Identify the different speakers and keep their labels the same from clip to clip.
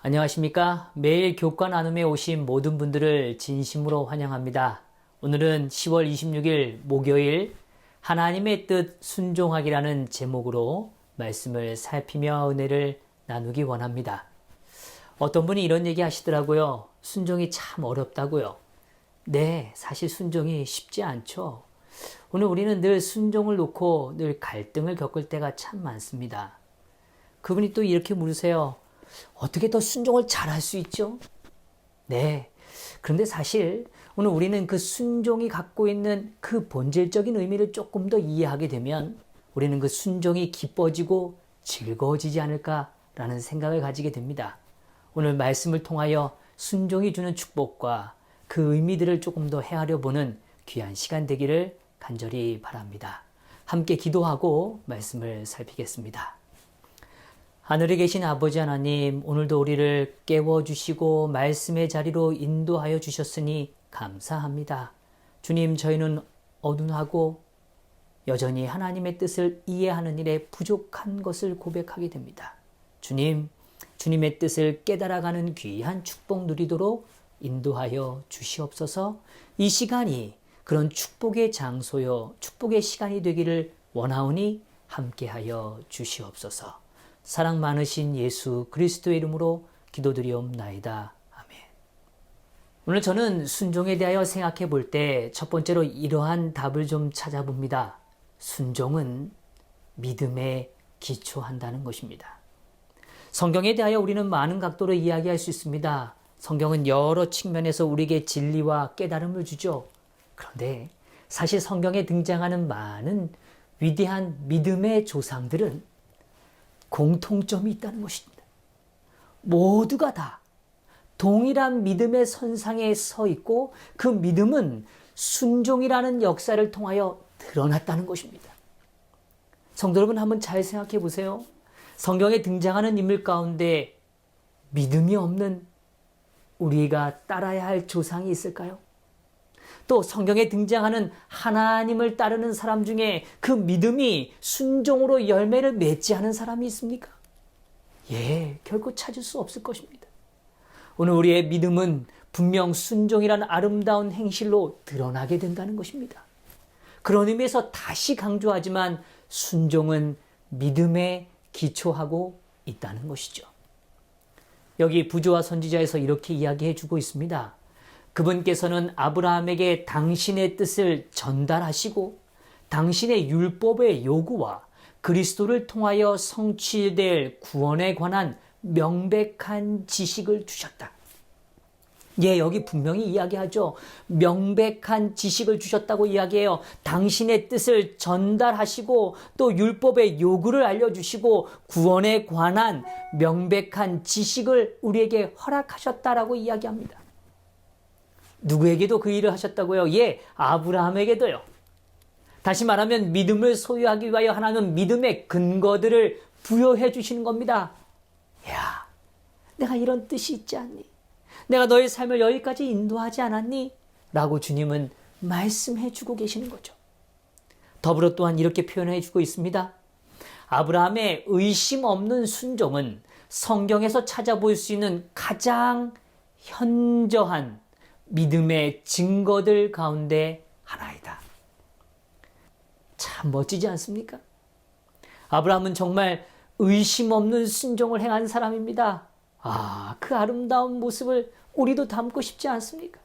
Speaker 1: 안녕하십니까? 매일 교과 나눔에 오신 모든 분들을 진심으로 환영합니다. 오늘은 10월 26일 목요일 하나님의 뜻 순종하기라는 제목으로 말씀을 살피며 은혜를 나누기 원합니다. 어떤 분이 이런 얘기 하시더라고요. 순종이 참 어렵다고요. 네, 사실 순종이 쉽지 않죠. 오늘 우리는 늘 순종을 놓고 늘 갈등을 겪을 때가 참 많습니다. 그분이 또 이렇게 물으세요. 어떻게 더 순종을 잘할 수 있죠? 네. 그런데 사실 오늘 우리는 그 순종이 갖고 있는 그 본질적인 의미를 조금 더 이해하게 되면 우리는 그 순종이 기뻐지고 즐거워지지 않을까라는 생각을 가지게 됩니다. 오늘 말씀을 통하여 순종이 주는 축복과 그 의미들을 조금 더 헤아려 보는 귀한 시간 되기를 간절히 바랍니다. 함께 기도하고 말씀을 살피겠습니다. 하늘에 계신 아버지 하나님, 오늘도 우리를 깨워주시고 말씀의 자리로 인도하여 주셨으니 감사합니다. 주님, 저희는 어둔하고 여전히 하나님의 뜻을 이해하는 일에 부족한 것을 고백하게 됩니다. 주님, 주님의 뜻을 깨달아가는 귀한 축복 누리도록 인도하여 주시옵소서. 이 시간이 그런 축복의 장소요, 축복의 시간이 되기를 원하오니 함께하여 주시옵소서. 사랑 많으신 예수 그리스도의 이름으로 기도드리옵나이다. 아멘. 오늘 저는 순종에 대하여 생각해 볼 때 첫 번째로 이러한 답을 좀 찾아봅니다. 순종은 믿음에 기초한다는 것입니다. 성경에 대하여 우리는 많은 각도로 이야기할 수 있습니다. 성경은 여러 측면에서 우리에게 진리와 깨달음을 주죠. 그런데 사실 성경에 등장하는 많은 위대한 믿음의 조상들은 공통점이 있다는 것입니다. 모두가 다 동일한 믿음의 선상에 서 있고 그 믿음은 순종이라는 역사를 통하여 드러났다는 것입니다. 성도 여러분, 한번 잘 생각해 보세요. 성경에 등장하는 인물 가운데 믿음이 없는 우리가 따라야 할 조상이 있을까요? 또 성경에 등장하는 하나님을 따르는 사람 중에 그 믿음이 순종으로 열매를 맺지 않은 사람이 있습니까? 예, 결코 찾을 수 없을 것입니다. 오늘 우리의 믿음은 분명 순종이라는 아름다운 행실로 드러나게 된다는 것입니다. 그런 의미에서 다시 강조하지만 순종은 믿음에 기초하고 있다는 것이죠. 여기 부조와 선지자에서 이렇게 이야기해 주고 있습니다. 그분께서는 아브라함에게 당신의 뜻을 전달하시고 당신의 율법의 요구와 그리스도를 통하여 성취될 구원에 관한 명백한 지식을 주셨다. 예, 여기 분명히 이야기하죠. 명백한 지식을 주셨다고 이야기해요. 당신의 뜻을 전달하시고 또 율법의 요구를 알려주시고 구원에 관한 명백한 지식을 우리에게 허락하셨다라고 이야기합니다. 누구에게도 그 일을 하셨다고요? 예, 아브라함에게도요. 다시 말하면 믿음을 소유하기 위하여 하나님은 믿음의 근거들을 부여해 주시는 겁니다. 야, 내가 이런 뜻이 있지 않니? 내가 너의 삶을 여기까지 인도하지 않았니? 라고 주님은 말씀해 주고 계시는 거죠. 더불어 또한 이렇게 표현해 주고 있습니다. 아브라함의 의심 없는 순종은 성경에서 찾아볼 수 있는 가장 현저한 믿음의 증거들 가운데 하나이다. 참 멋지지 않습니까? 아브라함은 정말 의심 없는 순종을 행한 사람입니다. 그 아름다운 모습을 우리도 담고 싶지 않습니까?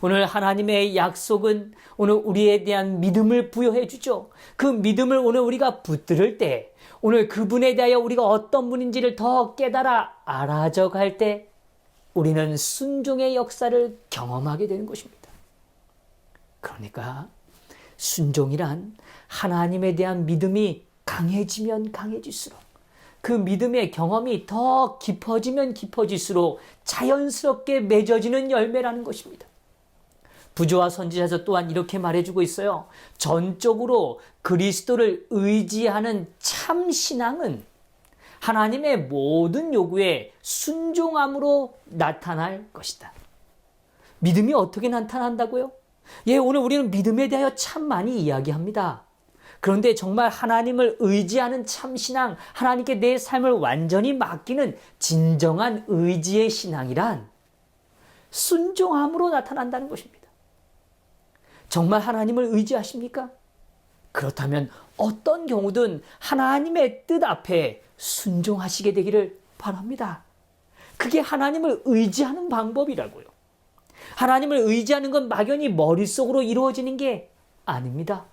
Speaker 1: 오늘 하나님의 약속은 오늘 우리에 대한 믿음을 부여해 주죠. 그 믿음을 오늘 우리가 붙들을 때, 오늘 그분에 대하여 우리가 어떤 분인지를 더 깨달아 알아져 갈 때 우리는 순종의 역사를 경험하게 되는 것입니다. 그러니까 순종이란 하나님에 대한 믿음이 강해지면 강해질수록 그 믿음의 경험이 더 깊어지면 깊어질수록 자연스럽게 맺어지는 열매라는 것입니다. 부조와 선지자에서 또한 이렇게 말해주고 있어요. 전적으로 그리스도를 의지하는 참 신앙은 하나님의 모든 요구에 순종함으로 나타날 것이다. 믿음이 어떻게 나타난다고요? 예, 오늘 우리는 믿음에 대하여 참 많이 이야기합니다. 그런데 정말 하나님을 의지하는 참신앙, 하나님께 내 삶을 완전히 맡기는 진정한 의지의 신앙이란 순종함으로 나타난다는 것입니다. 정말 하나님을 의지하십니까? 그렇다면 어떤 경우든 하나님의 뜻 앞에 순종하시게 되기를 바랍니다. 그게 하나님을 의지하는 방법이라고요. 하나님을 의지하는 건 막연히 머릿속으로 이루어지는 게 아닙니다.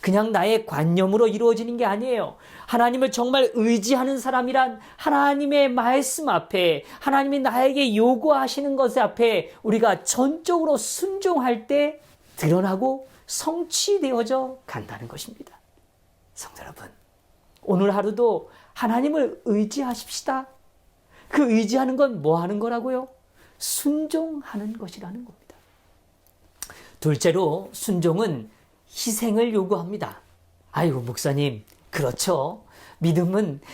Speaker 1: 그냥 나의 관념으로 이루어지는 게 아니에요. 하나님을 정말 의지하는 사람이란 하나님의 말씀 앞에, 하나님이 나에게 요구하시는 것 앞에 우리가 전적으로 순종할 때 드러나고 성취되어져 간다는 것입니다. 성도 여러분, 오늘 하루도 하나님을 의지하십시다. 그 의지하는 건 뭐 하는 거라고요? 순종하는 것이라는 겁니다. 둘째로 순종은 희생을 요구합니다. 아이고 목사님, 그렇죠.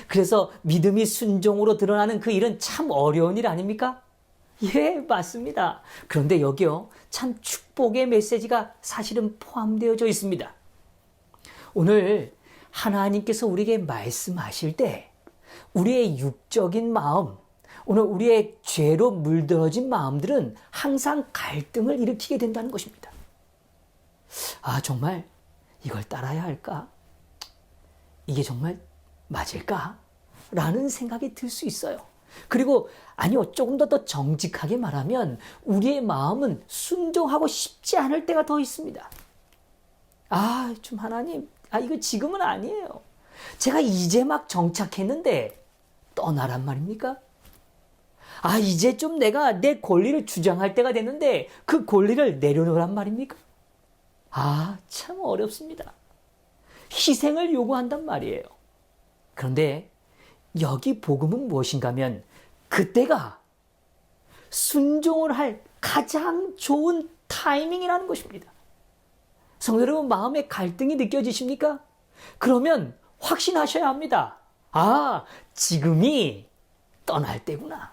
Speaker 1: 그래서 믿음이 순종으로 드러나는 그 일은 참 어려운 일 아닙니까? 예, 맞습니다. 그런데 여기요, 참 축복의 메시지가 사실은 포함되어져 있습니다. 오늘 하나님께서 우리에게 말씀하실 때 우리의 육적인 마음, 오늘 우리의 죄로 물들어진 마음들은 항상 갈등을 일으키게 된다는 것입니다. 아, 정말 이걸 따라야 할까? 이게 정말 맞을까? 라는 생각이 들 수 있어요. 그리고 아니요, 조금 더 정직하게 말하면 우리의 마음은 순종하고 싶지 않을 때가 더 있습니다. 아, 좀 하나님, 이거 지금은 아니에요. 제가 이제 막 정착했는데 떠나란 말입니까? 이제 좀 내가 내 권리를 주장할 때가 됐는데 그 권리를 내려놓으란 말입니까? 참 어렵습니다. 희생을 요구한단 말이에요. 그런데 여기 복음은 무엇인가 하면 그때가 순종을 할 가장 좋은 타이밍이라는 것입니다. 성도 여러분, 마음에 갈등이 느껴지십니까? 그러면 확신하셔야 합니다. 지금이 떠날 때구나.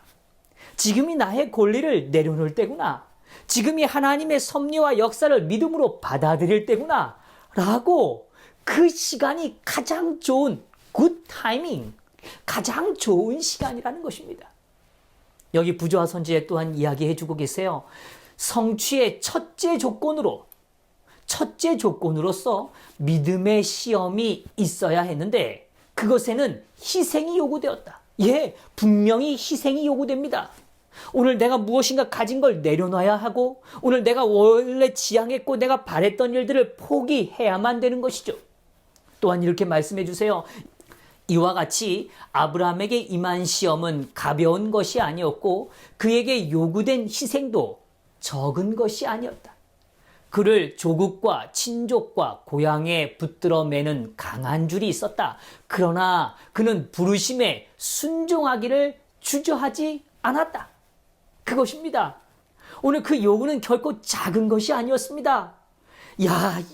Speaker 1: 지금이 나의 권리를 내려놓을 때구나. 지금이 하나님의 섭리와 역사를 믿음으로 받아들일 때구나. 라고 그 시간이 가장 좋은 굿 타이밍, 가장 좋은 시간이라는 것입니다. 여기 부조와 선지에 또한 이야기해주고 계세요. 성취의 첫째 조건으로서 믿음의 시험이 있어야 했는데 그것에는 희생이 요구되었다. 예, 분명히 희생이 요구됩니다. 오늘 내가 무엇인가 가진 걸 내려놔야 하고 오늘 내가 원래 지향했고 내가 바랬던 일들을 포기해야만 되는 것이죠. 또한 이렇게 말씀해 주세요. 이와 같이 아브라함에게 임한 시험은 가벼운 것이 아니었고 그에게 요구된 희생도 적은 것이 아니었다. 그를 조국과 친족과 고향에 붙들어 매는 강한 줄이 있었다. 그러나 그는 부르심에 순종하기를 주저하지 않았다. 그것입니다. 오늘 그 요구는 결코 작은 것이 아니었습니다.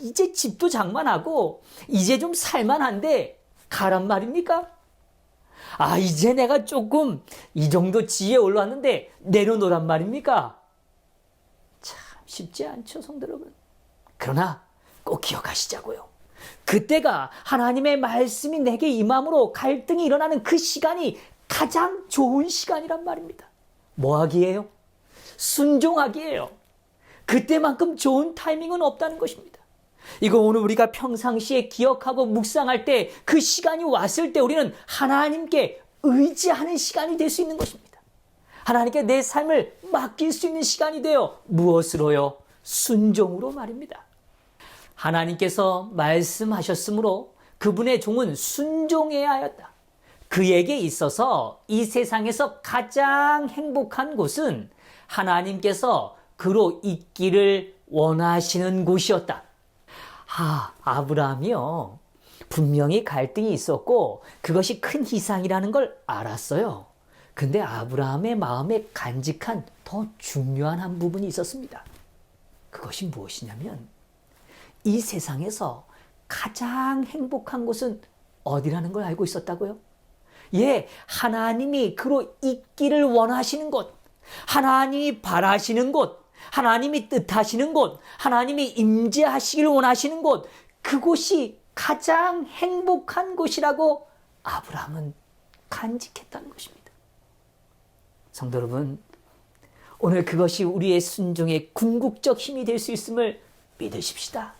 Speaker 1: 이제 집도 장만하고 이제 좀 살만한데 가란 말입니까? 이제 내가 조금 이 정도 지위에 올랐는데 내려놓으란 말입니까? 참 쉽지 않죠, 성도 여러분. 그러나 꼭 기억하시자고요. 그때가 하나님의 말씀이 내게 임함으로 갈등이 일어나는 그 시간이 가장 좋은 시간이란 말입니다. 뭐 하기예요? 순종하기예요. 그때만큼 좋은 타이밍은 없다는 것입니다. 이거 오늘 우리가 평상시에 기억하고 묵상할 때 그 시간이 왔을 때 우리는 하나님께 의지하는 시간이 될 수 있는 것입니다. 하나님께 내 삶을 맡길 수 있는 시간이 되어 무엇으로요? 순종으로 말입니다. 하나님께서 말씀하셨으므로 그분의 종은 순종해야 하였다. 그에게 있어서 이 세상에서 가장 행복한 곳은 하나님께서 그로 있기를 원하시는 곳이었다. 아브라함이요, 분명히 갈등이 있었고 그것이 큰 희생이라는 걸 알았어요. 근데 아브라함의 마음에 간직한 더 중요한 한 부분이 있었습니다. 그것이 무엇이냐면 이 세상에서 가장 행복한 곳은 어디라는 걸 알고 있었다고요? 예, 하나님이 그로 있기를 원하시는 곳, 하나님이 바라시는 곳, 하나님이 뜻하시는 곳, 하나님이 임재하시기를 원하시는 곳, 그곳이 가장 행복한 곳이라고 아브라함은 간직했다는 것입니다. 성도 여러분, 오늘 그것이 우리의 순종의 궁극적 힘이 될 수 있음을 믿으십시다.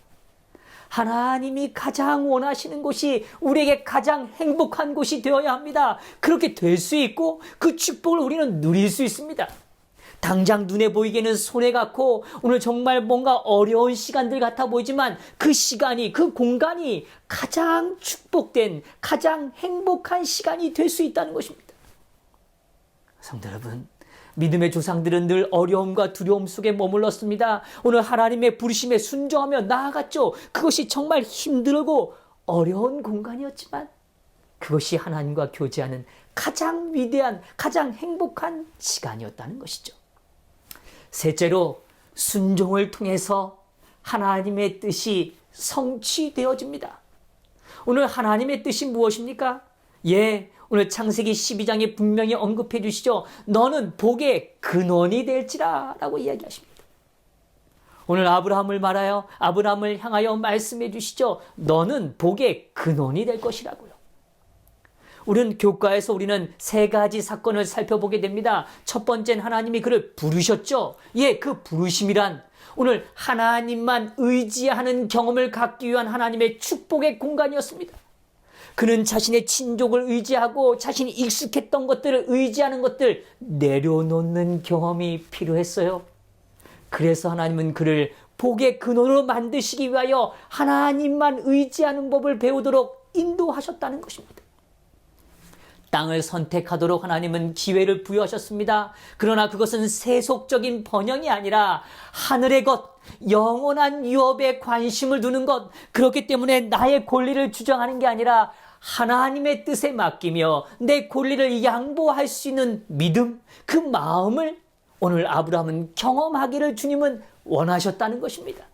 Speaker 1: 하나님이 가장 원하시는 곳이 우리에게 가장 행복한 곳이 되어야 합니다. 그렇게 될 수 있고 그 축복을 우리는 누릴 수 있습니다. 당장 눈에 보이기에는 손해 같고 오늘 정말 뭔가 어려운 시간들 같아 보이지만 그 시간이, 그 공간이 가장 축복된, 가장 행복한 시간이 될 수 있다는 것입니다. 성도 여러분, 믿음의 조상들은 늘 어려움과 두려움 속에 머물렀습니다. 오늘 하나님의 부르심에 순종하며 나아갔죠. 그것이 정말 힘들고 어려운 공간이었지만 그것이 하나님과 교제하는 가장 위대한, 가장 행복한 시간이었다는 것이죠. 셋째로, 순종을 통해서 하나님의 뜻이 성취되어집니다. 오늘 하나님의 뜻이 무엇입니까? 오늘 창세기 12장에 분명히 언급해 주시죠. 너는 복의 근원이 될지라 라고 이야기하십니다. 오늘 아브라함을 향하여 말씀해 주시죠. 너는 복의 근원이 될 것이라고요. 우리는 교과에서 우리는 세 가지 사건을 살펴보게 됩니다. 첫 번째는 하나님이 그를 부르셨죠. 그 부르심이란 오늘 하나님만 의지하는 경험을 갖기 위한 하나님의 축복의 공간이었습니다. 그는 자신의 친족을 의지하고 자신이 익숙했던 것들을 의지하는 것들 내려놓는 경험이 필요했어요. 그래서 하나님은 그를 복의 근원으로 만드시기 위하여 하나님만 의지하는 법을 배우도록 인도하셨다는 것입니다. 땅을 선택하도록 하나님은 기회를 부여하셨습니다. 그러나 그것은 세속적인 번영이 아니라 하늘의 것, 영원한 유업에 관심을 두는 것, 그렇기 때문에 나의 권리를 주장하는 게 아니라 하나님의 뜻에 맡기며 내 권리를 양보할 수 있는 믿음, 그 마음을 오늘 아브라함은 경험하기를 주님은 원하셨다는 것입니다.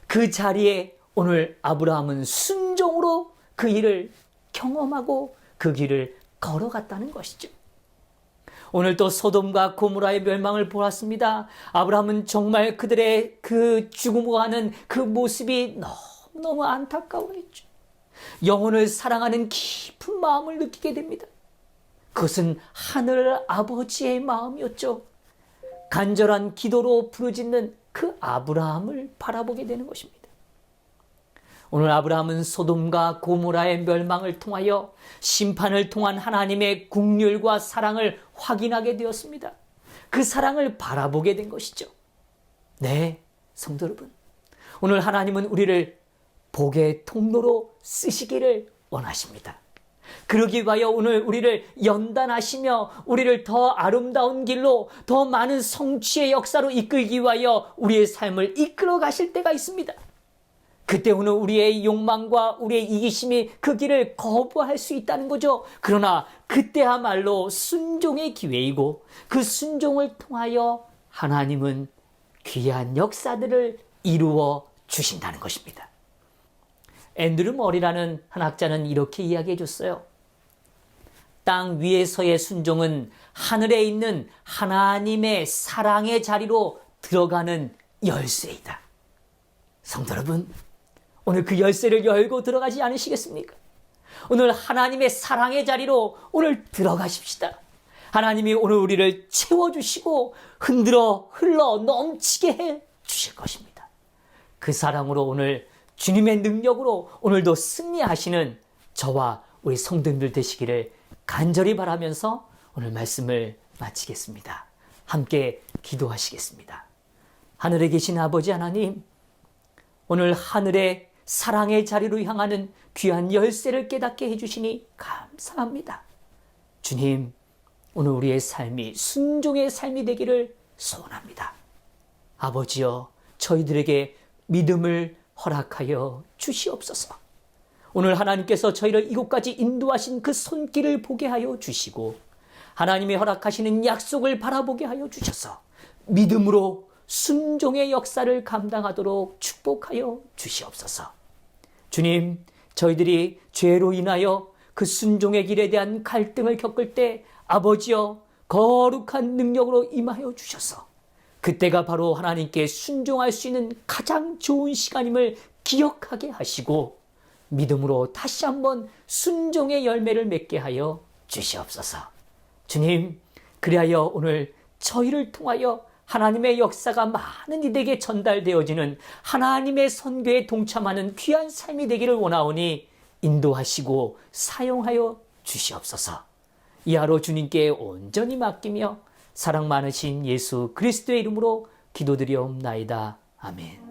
Speaker 1: 그 자리에 오늘 아브라함은 순종으로 그 일을 경험하고 그 길을 걸어갔다는 것이죠. 오늘 또 소돔과 고모라의 멸망을 보았습니다. 아브라함은 정말 그들의 그 죽음과는 그 모습이 너무 안타까워했죠. 영혼을 사랑하는 깊은 마음을 느끼게 됩니다. 그것은 하늘 아버지의 마음이었죠. 간절한 기도로 부르짖는 그 아브라함을 바라보게 되는 것입니다. 오늘 아브라함은 소돔과 고모라의 멸망을 통하여 심판을 통한 하나님의 긍휼과 사랑을 확인하게 되었습니다. 그 사랑을 바라보게 된 것이죠. 네, 성도 여러분, 오늘 하나님은 우리를 복의 통로로 쓰시기를 원하십니다. 그러기 위하여 오늘 우리를 연단하시며 우리를 더 아름다운 길로, 더 많은 성취의 역사로 이끌기 위하여 우리의 삶을 이끌어 가실 때가 있습니다. 그때 오늘 우리의 욕망과 우리의 이기심이 그 길을 거부할 수 있다는 거죠. 그러나 그때야말로 순종의 기회이고 그 순종을 통하여 하나님은 귀한 역사들을 이루어 주신다는 것입니다. 앤드류 머리라는 한 학자는 이렇게 이야기해 줬어요. 땅 위에서의 순종은 하늘에 있는 하나님의 사랑의 자리로 들어가는 열쇠이다. 성도 여러분, 오늘 그 열쇠를 열고 들어가지 않으시겠습니까? 오늘 하나님의 사랑의 자리로 오늘 들어가십시다. 하나님이 오늘 우리를 채워주시고 흘러 넘치게 해 주실 것입니다. 그 사랑으로 오늘 주님의 능력으로 오늘도 승리하시는 저와 우리 성도님들 되시기를 간절히 바라면서 오늘 말씀을 마치겠습니다. 함께 기도하시겠습니다. 하늘에 계신 아버지 하나님, 오늘 하늘의 사랑의 자리로 향하는 귀한 열쇠를 깨닫게 해주시니 감사합니다. 주님, 오늘 우리의 삶이 순종의 삶이 되기를 소원합니다. 아버지여, 저희들에게 믿음을 허락하여 주시옵소서. 오늘 하나님께서 저희를 이곳까지 인도하신 그 손길을 보게 하여 주시고 하나님이 허락하시는 약속을 바라보게 하여 주셔서 믿음으로 순종의 역사를 감당하도록 축복하여 주시옵소서. 주님, 저희들이 죄로 인하여 그 순종의 길에 대한 갈등을 겪을 때 아버지여 거룩한 능력으로 임하여 주셔서 그때가 바로 하나님께 순종할 수 있는 가장 좋은 시간임을 기억하게 하시고 믿음으로 다시 한번 순종의 열매를 맺게 하여 주시옵소서. 주님, 그리하여 오늘 저희를 통하여 하나님의 역사가 많은 이들에게 전달되어지는 하나님의 선교에 동참하는 귀한 삶이 되기를 원하오니 인도하시고 사용하여 주시옵소서. 이 하루 주님께 온전히 맡기며 사랑 많으신 예수 그리스도의 이름으로 기도드리옵나이다. 아멘.